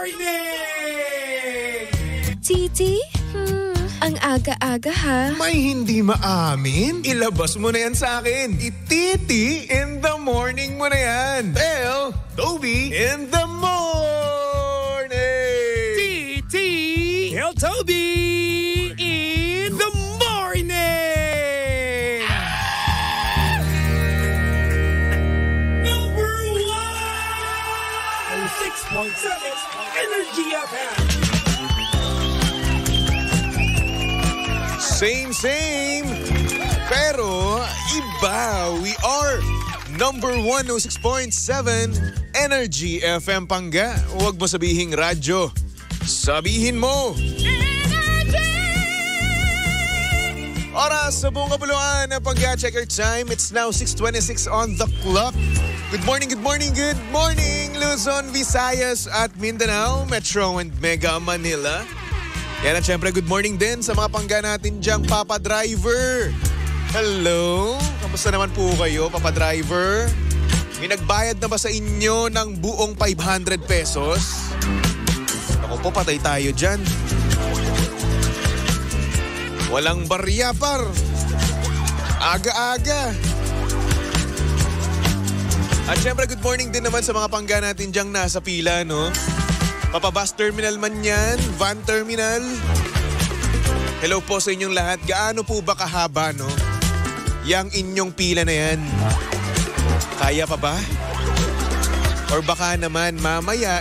Morning! Titi? Ang aga-aga ha? May hindi maamin? Ilabas mo na yan sa akin. Ititi in the morning mo na yan. Tell Toby in the morning. Titi! Tell Toby in the morning! Number 1! 6.7 Energy FM! Same. Pero iba. We are number 106.7 Energy FM Pangga. Huwag mo sabihing radyo. Sabihin mo. Oras sa buong kapuluan ng Pangga. Check your time. It's now 6:26 on the clock. Good morning. Luzon, Visayas at Mindanao, Metro and Mega Manila. Yan at syempre, good morning din sa mga pangga natin dyang Papa Driver. Hello? Kamusta naman po kayo, Papa Driver? May nagbayad na ba sa inyo ng buong 500 pesos? Ako po, patay tayo dyan. Walang barya, par. Aga-aga. At syempre, good morning din naman sa mga pangga natin dyang nasa pila, no? Papa bus terminal man yan, van terminal. Hello po sa inyong lahat. Gaano po ba kahaba, no? Yang inyong pila na yan. Kaya pa ba? Or baka naman mamaya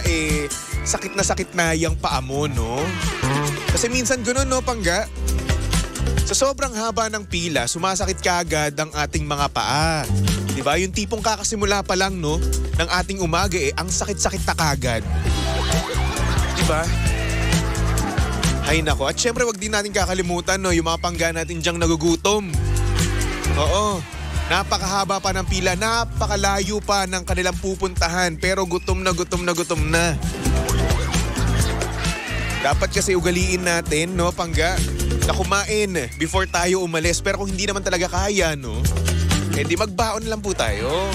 sakit na yung paa mo, no? Kasi minsan gano'n, no, Pangga? Sa sobrang haba ng pila, sumasakit kaagad ang ating mga paa. Diba? Yung tipong kakasimula pa lang, no, ng ating umaga ang sakit-sakit na kagad. Diba? Ay nako. At syempre wag din natin kakalimutan, no, yung mga pangga natin dyang nagugutom. Oo. Napakahaba pa ng pila, napakalayo pa ng kanilang pupuntahan, pero gutom na. Dapat kasi ugaliin natin, no, pangga, na kumain before tayo umalis. Pero kung hindi naman talaga kaya, no, di magbaon lang po tayo.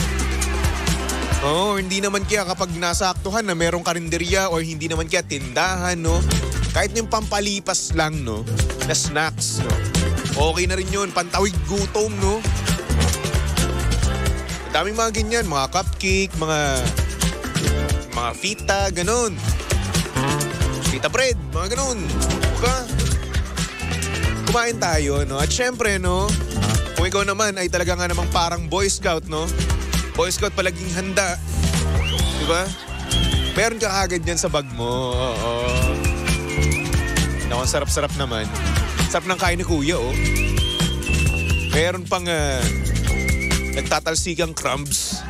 Hindi naman kaya kapag nasaktuhan na merong karinderya or hindi naman kaya tindahan, no? Kahit yung pampalipas lang, no? Na snacks, no? Okay na rin yun. Pantawid gutom, no? Daming mga ganyan. Mga cupcake, mga fita, ganun. Fita bread, mga ganun. Diba? Kumain tayo, no? At syempre, no? Kung ikaw naman ay talaga nga namang parang Boy Scout, no? Boy Scout palaging handa. Diba? Meron ka agad yan sa bag mo. Oo. Naku, sarap-sarap naman. Sarap ng kain ni Kuya, oh. Meron pang nagtatalsikang crumbs.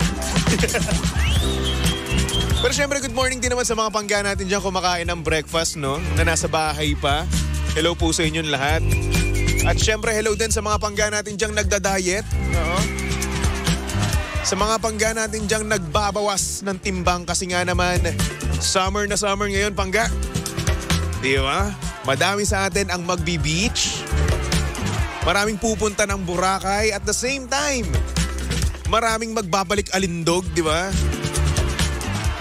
Pero syempre, good morning din naman sa mga pangga natin dyan kumakain ng breakfast, no? Na nasa bahay pa. Hello po sa inyong lahat. At syempre, hello din sa mga pangga natin dyang nagda-diet. Oo. Sa mga pangga natin dyang nagbabawas ng timbang kasi nga naman, summer na summer ngayon, pangga. Di ba? Madami sa atin ang magbi-beach. Maraming pupunta ng Boracay at the same time, maraming magbabalik Alindog, di ba?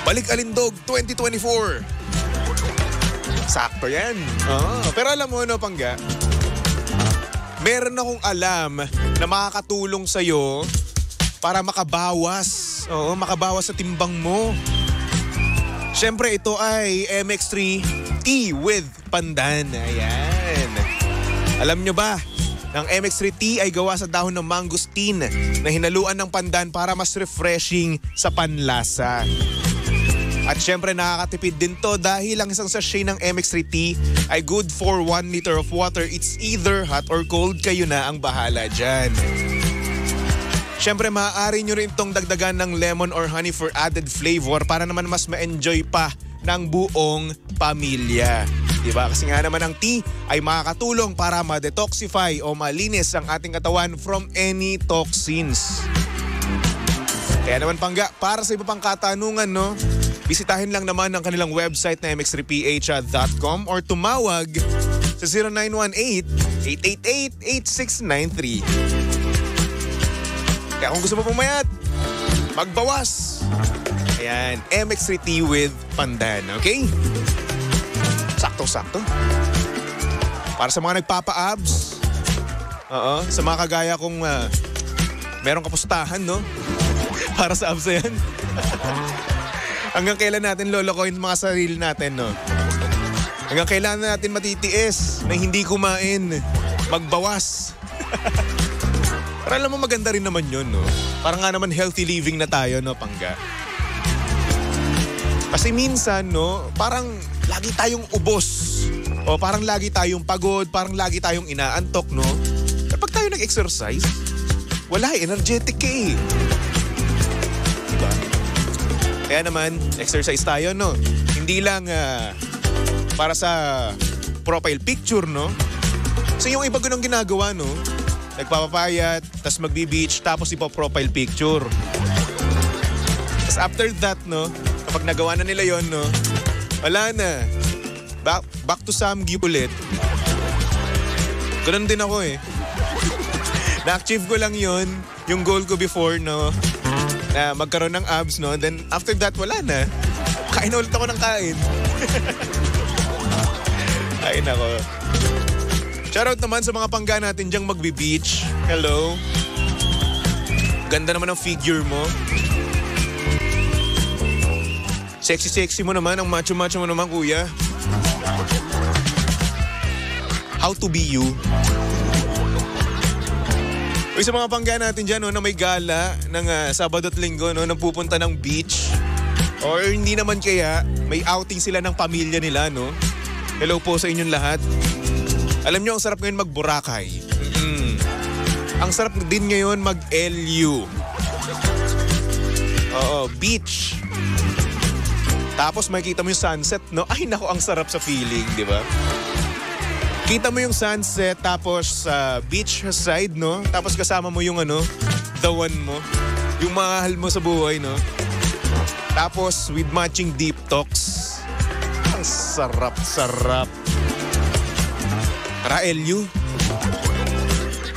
Balik Alindog 2024. Sakto yan. Pero alam mo, no, pangga, meron akong alam na makakatulong sa'yo para makabawas. Makabawas sa timbang mo. Siyempre, ito ay MX3 Tea with Pandan. Ayan. Alam nyo ba, ang MX3 Tea ay gawa sa dahon ng mangosteen na hinaluan ng pandan para mas refreshing sa panlasa. At syempre nakakatipid din to dahil ang isang sachet ng MX3 Tea ay good for 1 liter of water. It's either hot or cold, kayo na ang bahala dyan. Syempre maaari nyo rin itong dagdagan ng lemon or honey for added flavor para naman mas ma-enjoy pa ng buong pamilya. Diba? Kasi nga naman ang tea ay makakatulong para ma-detoxify o malinis ang ating katawan from any toxins. Kaya naman pangga, para sa iba pang katanungan, no, bisitahin lang naman ang kanilang website na mx3ph.com or tumawag sa 0918-888-8693. Kaya kung gusto mo pumayat, magbawas, Ayan, MX3T with pandan, okay? Sakto-sakto. Para sa mga nagpapa-abs. Oo, sa mga kagaya kong merong kapustahan, no? Para sa abs yan. Hanggang kailan natin lolokohin mga sarili natin, no? Hanggang kailan natin matitiis na hindi kumain, magbawas. Para alam mo maganda rin naman yun, no? Parang nga naman healthy living na tayo, no, Pangga? Kasi minsan, no, parang lagi tayong ubos. O parang lagi tayong pagod, parang lagi tayong inaantok, no? Kapag tayo nag-exercise, wala, energetic ka eh. Diba? Kaya naman, exercise tayo, no? Hindi lang para sa profile picture, no? Kasi yung iba ganun ginagawa, no? Nagpapapayat, tas magbi-beach, tapos ipo-profile picture. Tas after that, no? Kapag nagawa na nila yon, no? Wala na. Back to Samgyup ulit. Ganun din ako eh. Na-achieve ko lang yon, yung goal ko before, no? Na magkaroon ng abs, no? Then after that, wala na. Kain na ulit ako ng kain. Ay, nako. Shoutout naman sa mga pangga natin diyang magbi-beach. Hello. Ganda naman ang figure mo. Sexy-sexy mo naman, ang macho-macho mo naman, kuya. How to be you. Uy, sa mga pangga natin dyan, no, na may gala ng Sabado at Linggo, no, nang pupunta ng beach. Or hindi naman kaya, may outing sila ng pamilya nila, no? Hello po sa inyong lahat. Alam nyo, ang sarap ngayon mag-Boracay. Ang sarap din ngayon mag-LU. Oo, beach. Tapos makikita mo yung sunset, no? Ay, naku, ang sarap sa feeling, di ba? Kita mo yung sunset, tapos beach side, no? Tapos kasama mo yung the one mo. Yung mahal mo sa buhay, no? Tapos with matching deep talks. Ang sarap-sarap. Tara, LU.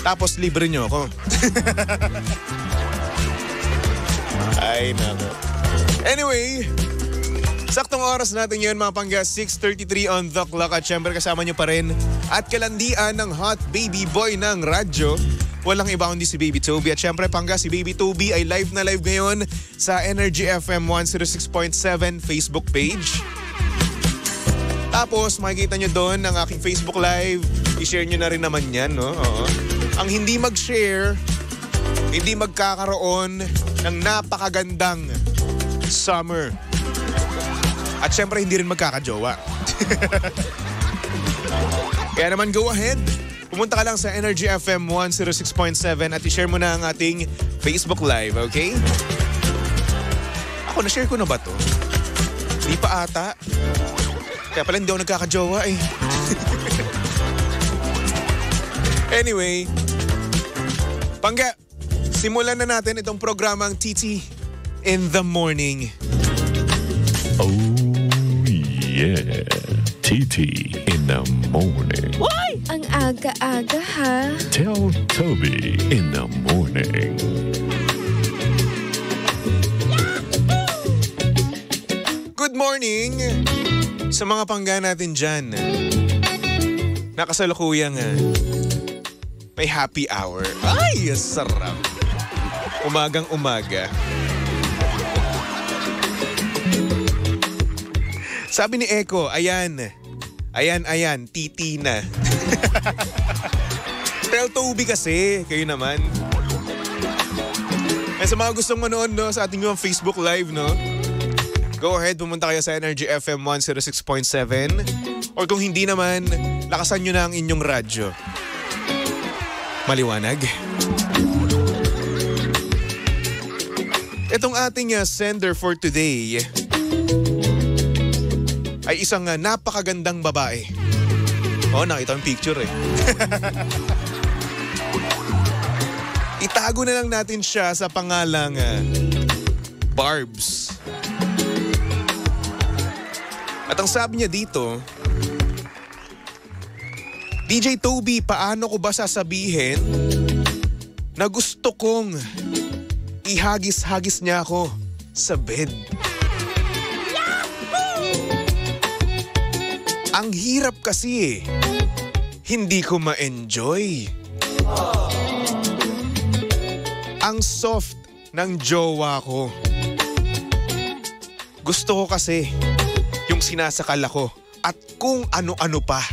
Tapos libre nyo ako. Ay, nako. Anyway, saktong oras natin ngayon mga pangga, 6:33 on the clock. At syempre kasama nyo pa rin at kalandian ng hot baby boy ng radyo. Walang iba kundi si Baby Toby. At syempre pangga, si Baby Toby ay live na live ngayon sa Energy FM 106.7 Facebook page. Tapos makikita nyo doon ang aking Facebook Live. I-share nyo na rin naman yan, no? Oo. Ang hindi mag-share, hindi magkakaroon ng napakagandang summer. At syempre hindi rin magkakajowa. Kaya naman go ahead. Pumunta ka lang sa Energy FM 106.7 at i-share mo na ang ating Facebook Live, okay? Ako, na-share ko na ba to? Di pa ata. Kaya pala hindi ako nagkakajowa eh. Anyway, pangga, simulan na natin itong programang TT in the Morning. Oh yeah, TT in the Morning. Why? Ang aga-aga ha. Tell Toby in the Morning. Good morning sa mga pangga natin dyan. Nakasalukuyang may happy hour. Ay, sarap. Umagang umaga. Sabi ni Eko, ayan, titi na. Tell Toby kasi, kayo naman. At sa mga gustong manood, no, sa ating mga Facebook Live, no, go ahead, pumunta kayo sa Energy FM 106.7. Or kung hindi naman, lakasan nyo na ang inyong radyo. Maliwanag. Itong ating sender for today ay isang napakagandang babae. Oh, nakita yung picture eh. Itago na lang natin siya sa pangalang Barbs. At ang sabi niya dito, DJ Toby, paano ko ba sasabihin na gusto kong ihagis-hagis niya ako sa bed? Ang hirap kasi hindi ko ma-enjoy. Ang soft ng jowa ko. Gusto ko kasi yung sinasakal ako at kung ano-ano pa.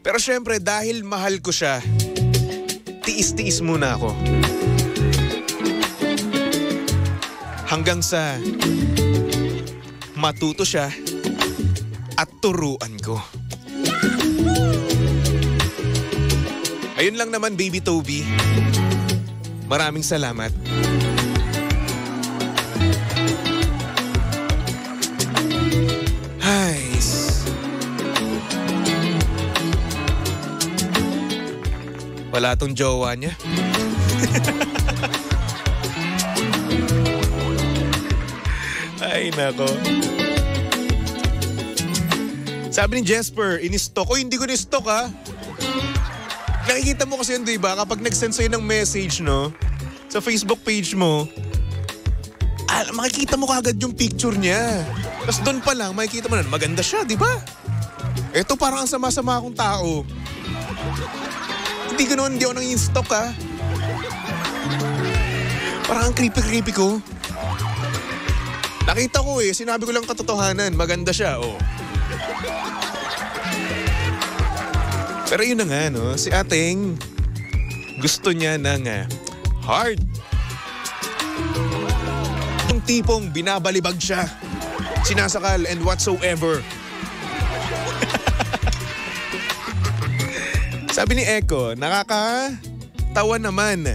Pero syempre dahil mahal ko siya, tiis-tiis muna ako. Hanggang sa matuto siya at turuan ko. Ayun lang naman, Baby Toby. Maraming salamat. Wala tong jowa niya. Ay, nako. Sabi ni Jesper, in-stock. O, hindi ko ni-stock, ha? Nakikita mo kasi yun, diba? Kapag nag-send sa'yo ng message, no? Sa Facebook page mo, makikita mo kagad yung picture niya. Tapos doon pa lang, makikita mo na, maganda siya, diba? Eto, parang ang sama-sama akong tao. Hindi ganoon, hindi ako nang in-stock, ha? Parang ang creepy-creepy ko. Nakita ko sinabi ko lang katotohanan, maganda siya, oh. Pero yun na nga, no? Si ating gusto niya ng hard. Yung tipong binabalibag siya, sinasakal and whatsoever. Sabi ni Eko, nakakatawa naman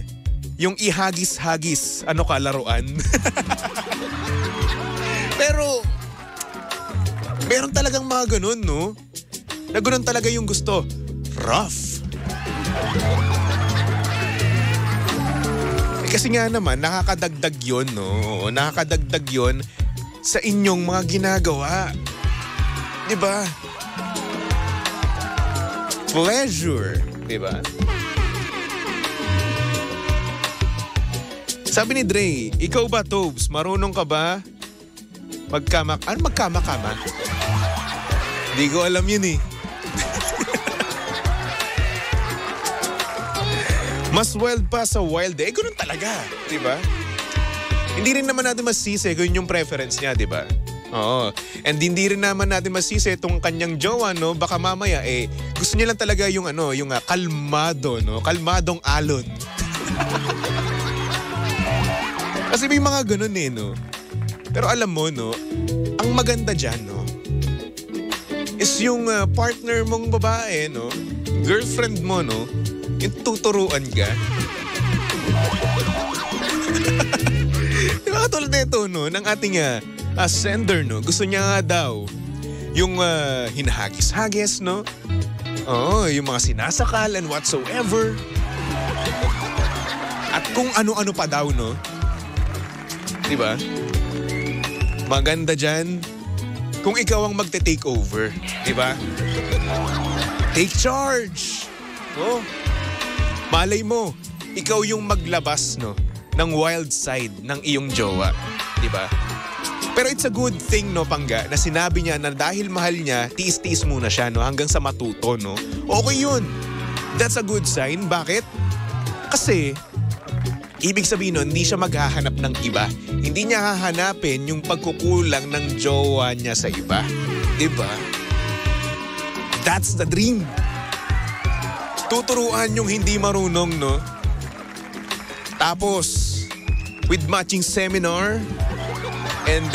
yung ihagis-hagis, laruan. Pero, meron talagang mga ganun, no? Na ganun talaga yung gusto. Rough. Kasi nga naman, nakakadagdag yun, no? Nakakadagdag yun sa inyong mga ginagawa. Diba? Pleasure. Diba? Sabi ni Dre, ikaw ba, Tobes? Marunong ka ba? Magkama-kama? Di ko alam yun, Mas wild pa sa wild, ganun talaga, di ba? Hindi rin naman natin masisi kung yung preference niya, di ba? Oo. And hindi rin naman natin masisi itong kanyang jowa, no? Baka mamaya, gusto niya lang talaga yung kalmado, no? Kalmadong alon. Kasi may mga ganun, no? Pero alam mo, no? Ang maganda dyan, no? Is yung partner mong babae, no? Girlfriend mo, no? Yung tuturuan ka. Diba katulad na ito, no? Ng ating sender, no? Gusto niya nga daw yung hinahagis-hagis, no? Oo, yung mga sinasakal and whatsoever. At kung ano-ano pa daw, no? Diba? Maganda dyan kung ikaw ang magte-take over. Diba? Take charge! Oh. Malay mo, ikaw yung maglabas, no, ng wild side ng iyong jowa. Diba? Pero it's a good thing, no, Pangga, na sinabi niya na dahil mahal niya, tiis-tiis muna siya, no, hanggang sa matuto, no. Okay yun. That's a good sign. Bakit? Kasi, ibig sabihin nun, hindi siya maghahanap ng iba. Hindi niya hahanapin yung pagkukulang ng jowa niya sa iba. Diba? That's the dream. Tuturuan yung hindi marunong, no? Tapos, with matching seminar and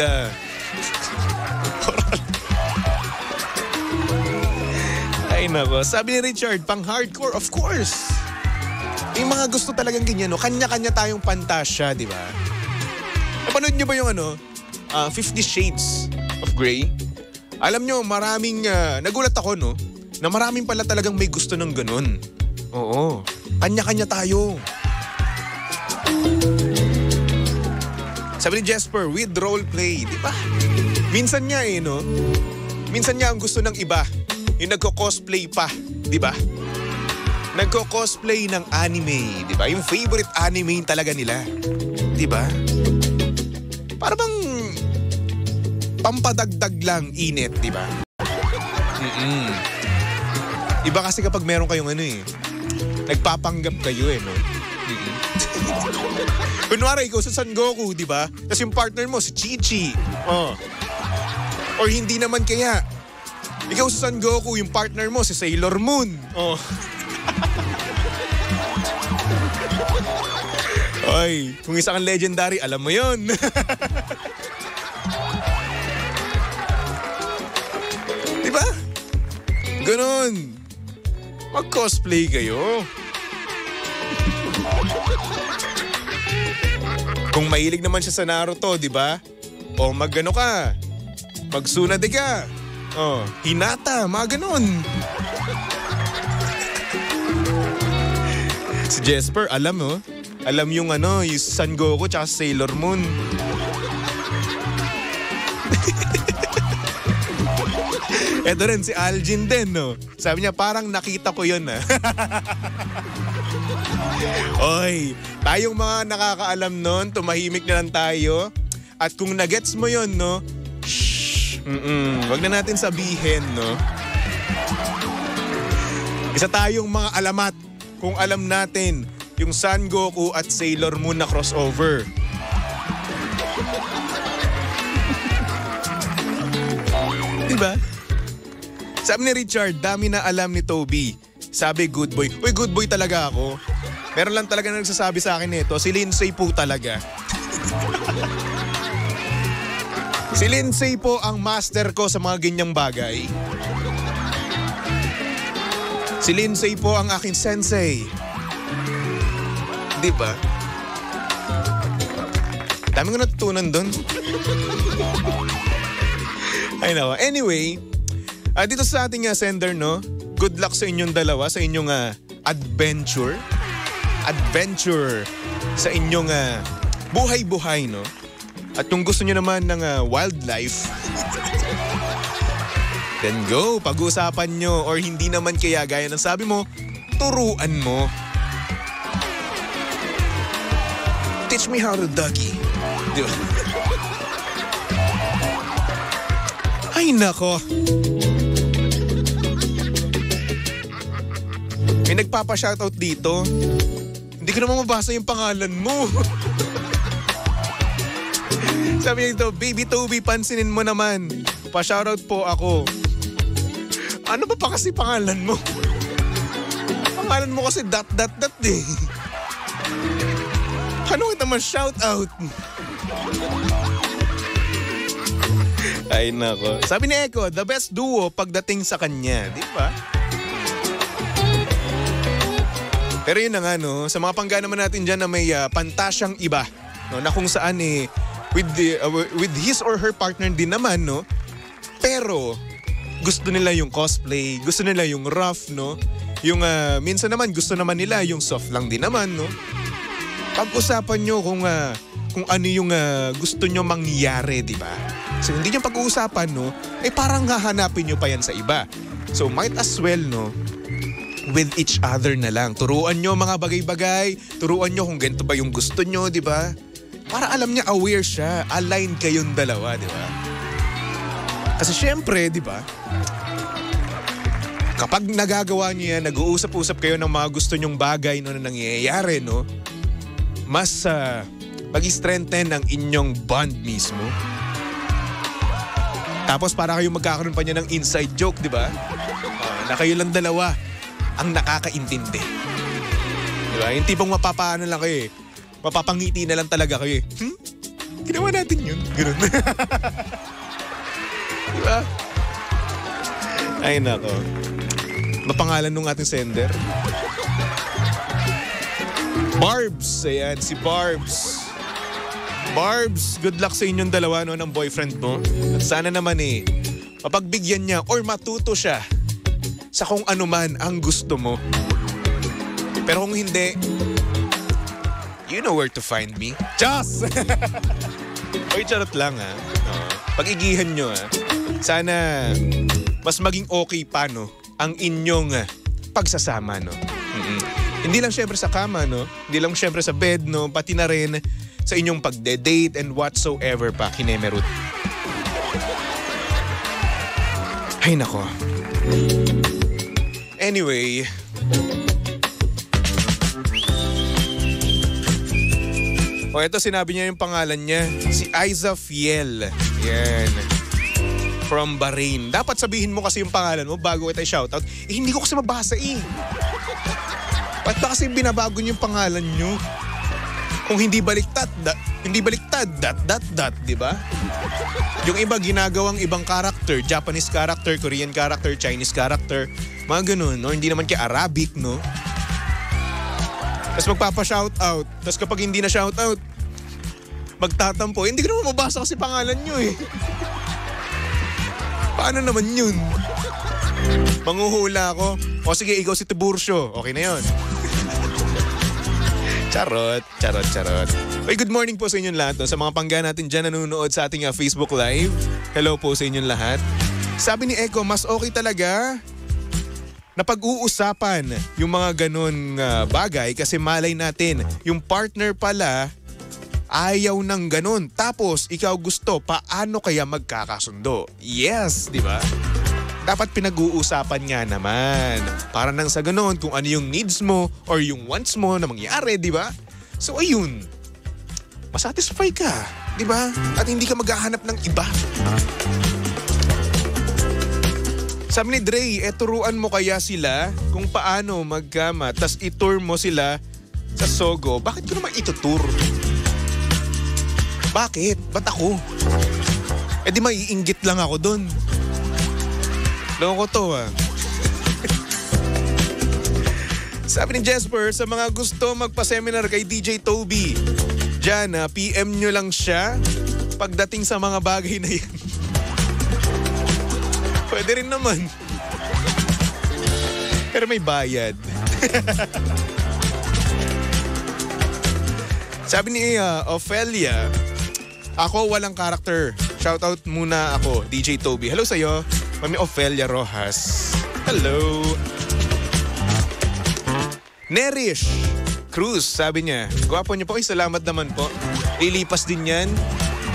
ay nako, sabi ni Richard, pang hardcore, of course. Yung mga gusto talagang ganyan, no? Kanya-kanya tayong pantasya, di ba? Napanood niyo ba yung 50 Shades of Grey? Alam niyo, maraming, nagulat ako, no? Na maraming pala talagang may gusto ng ganun. Oo. Kanya-kanya tayo. Sabi ni Jesper, with role play, di ba? Minsan niya no? Minsan niya ang gusto ng iba. Yung nagko-cosplay pa, di ba? Nagko-cosplay ng anime, di ba? Yung favorite anime talaga nila. Di ba? Para bang Pampadagdag lang init, di ba? Iba kasi kapag meron kayong nagpapanggap kayo no? Kunwari, ikaw sa Son Goku, di ba? Tapos yung partner mo, si Chi-Chi. Or hindi naman kaya. Ikaw sa Son Goku, yung partner mo, si Sailor Moon. Oy, kung isa kang legendary, alam mo yon. Di ba? Ganon. Mag-cosplay kayo. Kung mahilig naman siya sa Naruto, di ba? O mag-ano ka, mag-Tsunade ka. Hinata, mga ganon. Si Jesper, alam alam yung yung Son Goku tsaka Sailor Moon. Eto rin, si Aljin din, no? Sabi niya, parang nakita ko yun, Oy, tayong mga nakakaalam nun, tumahimik na lang tayo. At kung nagets mo yun, no? Shhh, wag na natin sabihin, no? Isa tayong mga alamat kung alam natin yung Son Goku at Sailor Moon na crossover. Diba? Sabi ni Richard, dami na alam ni Toby. Sabi, good boy. Uy, good boy talaga ako. Meron lang talaga na nagsasabi sa akin nito. Si Lindsay po talaga. Si Lindsay po ang master ko sa mga ganyang bagay. Si Lindsay po ang aking sensei. Diba? Dami ko natutunan doon. Ay nako. Anyway, dito sa ating sender, no? Good luck sa inyong dalawa, sa inyong adventure. Adventure sa inyong buhay-buhay, no? At kung gusto nyo naman ng wildlife, then go, pag-uusapan nyo. Or hindi naman kaya, gaya ng sabi mo, turuan mo. Teach me how to doggy. Di ba? Ay, nako. May nagpapa-shoutout dito. Hindi ko naman mabasa yung pangalan mo. Sabi niya dito, Baby Toby, pansinin mo naman. Pa-shoutout po ako. Ano ba pa kasi pangalan mo? Pangalan mo kasi ... eh. Ano kita ma-shoutout? Ay nako. Sabi ni Echo, the best duo pagdating sa kanya. Di ba? Pero yun na nga, no, sa mga pangga naman natin dyan na may pantasyang iba, no, na kung saan with his or her partner din naman, no, pero gusto nila yung cosplay, gusto nila yung rough, no, yung minsan naman gusto naman nila yung soft lang din naman, no. Pag-usapan nyo kung ano yung gusto nyo mangyari, di ba? So hindi nyo pag-uusapan, no, parang hahanapin nyo pa yan sa iba. So might as well, no, with each other na lang. Turuan nyo mga bagay-bagay. Turuan nyo kung ganito ba yung gusto nyo, di ba? Para alam niya, aware siya. Align kayong dalawa, di ba? Kasi syempre, di ba? Kapag nagagawa niyo yan, nag-uusap-usap kayo ng mga gusto nyong bagay no, na nangyayari, no? Mas mag-strengthen ang inyong bond mismo. Tapos para kayo magkakaroon pa niya ng inside joke, di ba? Na kayo lang dalawa ang nakakaintindi. Diba? Yung tipong mapapaano lang kayo mapapangiti na lang talaga kayo Ginawa natin yun. Ganun. Diba? Ay nako. Mapangalan nung ating sender? Barbs. Ayan, si Barbs. Barbs, good luck sa inyong dalawa, no, ng boyfriend mo. At sana naman mapagbigyan niya or matuto siya sa kung ano man ang gusto mo. Pero kung hindi, you know where to find me. Just! Oy, charot lang Pag-igihan nyo sana mas maging okay pa, no, ang inyong pagsasama, no. Hindi lang syempre sa kama, no. Hindi lang syempre sa bed, no. Pati na rin sa inyong pagde-date and whatsoever pa, kinemerut. Ay nako. Anyway, ito sinabi niya yung pangalan niya. Si Aiza Fiel. Yan. From Bahrain. Dapat sabihin mo kasi yung pangalan mo bago kita i-shoutout. Hindi ko kasi mabasa Ba't ba kasi binabago niyo yung pangalan niyo? Kung hindi baliktad, di ba? Yung iba ginagawang ibang character, Japanese character, Korean character, Chinese character, mga ganun. O hindi naman kaya Arabic, no? Tapos magpapa-shoutout. Tapos kapag hindi na shoutout, magtatampo. Hindi ko naman mabasa kasi pangalan nyo Paano naman yun? Manguhula ako. O sige, ikaw si Tiburcio. Okay na yun. Charot. Hey, good morning po sa inyong lahat. Sa mga pangga natin dyan nanonood sa ating Facebook Live. Hello po sa inyong lahat. Sabi ni Eko, mas okay talaga na pag-uusapan yung mga ganun bagay kasi malay natin, yung partner pala ayaw ng ganun. Tapos ikaw gusto, paano kaya magkakasundo? Yes, di ba? Dapat pinag-uusapan nga naman. Para nang sa ganun, kung ano yung needs mo or yung wants mo na mangyari, di ba? So ayun, masatisfy ka, di ba? At hindi ka maghahanap ng iba. Sabi ni Dre, turuan mo kaya sila kung paano magkama, tas itour mo sila sa Sogo. Bakit ko naman itutur? Bakit? Ba't ako? Di maiinggit lang ako dun. Loko to Sabi ni Jesper, sa mga gusto magpa-seminar kay DJ Toby, dyan PM nyo lang siya pagdating sa mga bagay na yan. Pwede rin naman. Pero may bayad. Sabi ni Ophelia, ako walang karakter. Shoutout muna ako, DJ Toby. Hello sa'yo, Mami Ophelia Rojas. Hello. Nerish Cruz, sabi niya, gwapo niyo po. Ay, salamat naman po. Lilipas din yan.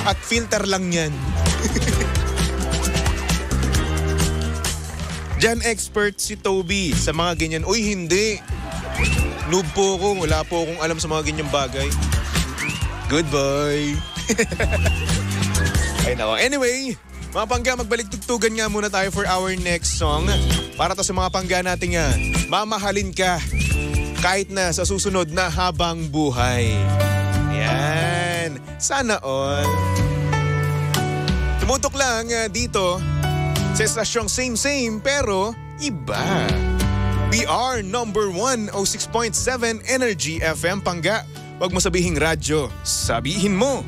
At filter lang yan. Diyan expert si Toby sa mga ganyan. Uy, hindi. Noob po ako. Wala po akong alam sa mga ganyang bagay. Goodbye. Ay nako. Anyway, mga pangga, magbalik tugtugan nga muna tayo for our next song. Para to sa mga pangga natin nga, mamahalin ka kahit na sa susunod na habang buhay. Yan. Sana all. Tumutok lang dito sa estasyong same pero iba. BR number 106.7 Energy FM Pangga. Huwag mo sabihing radyo, sabihin mo.